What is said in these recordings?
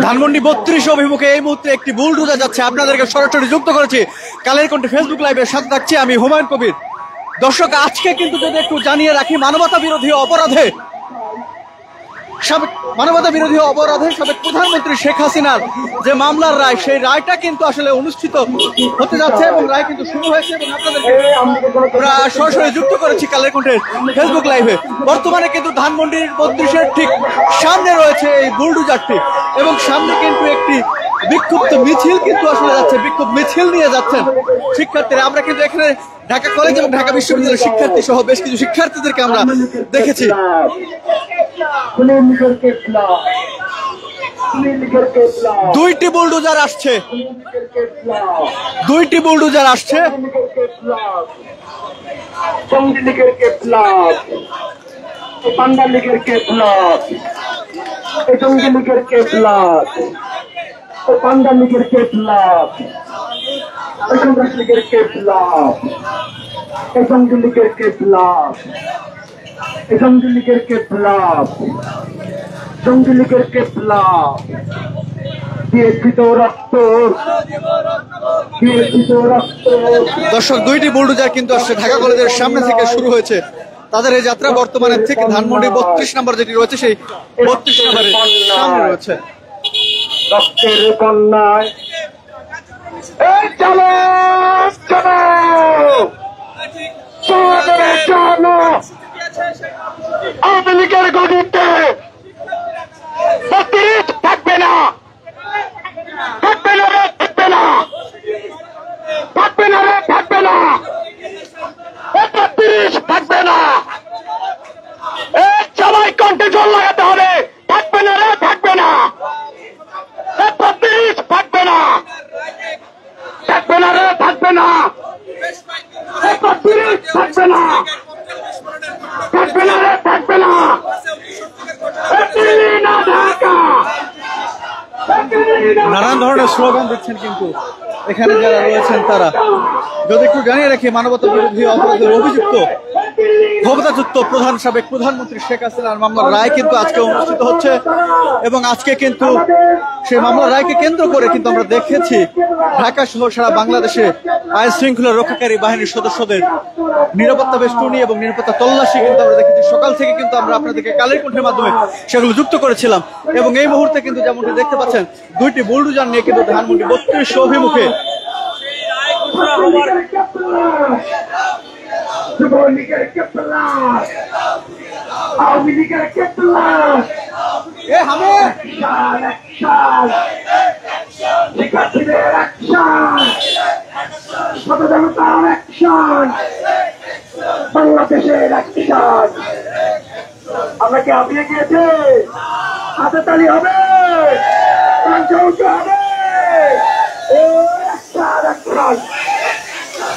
ধানমন্ডি 32 অভিমুখে এই মুহূর্তে একটি বুলডোজার যাচ্ছে, আপনাদেরকে সরাসরি যুক্ত করেছি কালের কণ্ঠে ফেসবুক লাইভের সাথে থাকছি আমি হুমায়ুন কবির। দর্শক, আজকে কিন্তু যদি একটু জানিয়ে রাখি, মানবতা বিরোধী অপরাধে সাবেক প্রধানমন্ত্রী শেখ হাসিনার যে মামলার রায়, সেই রায়টা কিন্তু আসলে অনুষ্ঠিত হতে যাচ্ছে এবং রায় কিন্তু শুরু হয়েছে এবং আপনাদেরকে সরাসরি যুক্ত করেছি কালের কণ্ঠের ফেসবুক লাইভে। বর্তমানে কিন্তু ধানমন্ডির 32-এর ঠিক সামনে রয়েছে এই বুলডোজারটি এবং সামনে কিন্তু একটি বিক্ষুব্ধ মিছিল কিন্তু আসলে যাচ্ছে, বিক্ষোভ মিছিল নিয়ে যাচ্ছেন শিক্ষার্থীরা। আমরা কিন্তু এখানে ঢাকা কলেজ এবং ঢাকা বিশ্ববিদ্যালয়ের শিক্ষার্থী সহ বেশ কিছু শিক্ষার্থীদেরকে আমরা দেখেছি। দুইটি বুলডোজার আসছে, পান্ডা লীগের কেপলাপ, সন্ত্রাস লীগের কেপলাপ, জঙ্গি লীগের কেপলাপ, জঙ্গি লীগের কেপলাপ, জঙ্গি লীগের কেপলাপ, দিয়েছিত রক্ত, দিয়েছিত রক্ত। দর্শক, দুইটি বুলডোজার কিন্তু আসছে ঢাকা কলেজের সামনে থেকে শুরু হয়েছে তাদের এই যাত্রা। বর্তমানে থেকে ধানমন্ডি 32 নম্বর যেটি রয়েছে, সেই 32 নম্বরের সামনে রয়েছে। রক্তের বন্যায় চলো চলো চলো, আওয়ামী লীগের গদিতে 32 থাকবে না, থাকবে না রে, থাকবে না, থাকবে না রে, থাকবে না, 32 থাকবে না। সবাই কণ্ঠে জোর লাগাতে হবে, থাকবে না রে, থাকবে না, 32 থাকবে না, থাকবে না রে, থাকবে না, 32 থাকবে না, থাকবে না রে, থাকবে না, ঢাকা। নানান ধরনের স্লোগান দিচ্ছেন কিন্তু এখানে যারা রয়েছেন তারা। যদি একটু জানিয়ে রাখি, মানবতা বিরোধী অপরাধের অভিযুক্ত ক্ষমতাচ্যুত সাবেক প্রধানমন্ত্রী শেখ হাসিনার মামলার রায় কিন্তু আজকে অনুষ্ঠিত হচ্ছে এবং আজকে কিন্তু সেই মামলার রায়কে কেন্দ্র করে কিন্তু আমরা দেখেছি ঢাকা সহ সারা বাংলাদেশে আইন শৃঙ্খলা রক্ষাকারী বাহিনীর সদস্যদের নিরাপত্তা বেষ্টনী এবং নিরাপত্তা তল্লাশি কিন্তু আমরা দেখেছি। সকাল থেকে কিন্তু আমরা আপনাদেরকে কালের কণ্ঠের মাধ্যমে সেগুলো যুক্ত করেছিলাম এবং এই মুহূর্তে কিন্তু যেমনটি দেখতে পাচ্ছেন, দুইটি বুলডোজার নিয়ে কিন্তু ধানমন্ডি 32 অভিমুখে যুবলীগের কেপলাপ, আওয়ামী লীগের কেপলাপ, শিক্ষার্থীদের অ্যাকশন, জনতার অ্যাকশন, বাংলাদেশের অ্যাকশন। আমরা কি হাঁপিয়ে গিয়েছে? হাতে তালি হবে, হবে।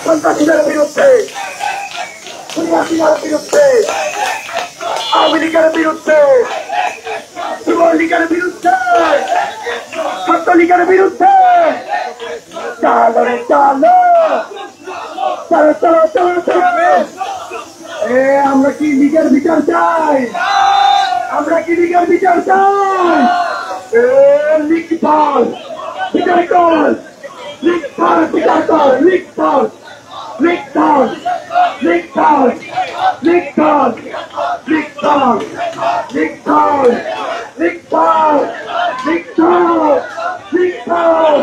সন্ত্রাসীদের বিরুদ্ধে, খুনিয়ার বিরুদ্ধে, আওয়ামী লীগের বিরুদ্ধে, যুবলীগের বিরুদ্ধে, ছাত্রলীগের বিরুদ্ধে, চালো রে চালো, চলো চলো চলো চলো। আমরা কি লীগের বিচার চাই? আমরা কি লীগের বিচার চাই? লীগ দল বিচার কর, লীগ দল বিচার কর, লীগ দল, লীগ দল, লীগ দল, লীগ দল, লীগ দল, লীগ দল, লীগ দল, লীগ দল, লীগ দল।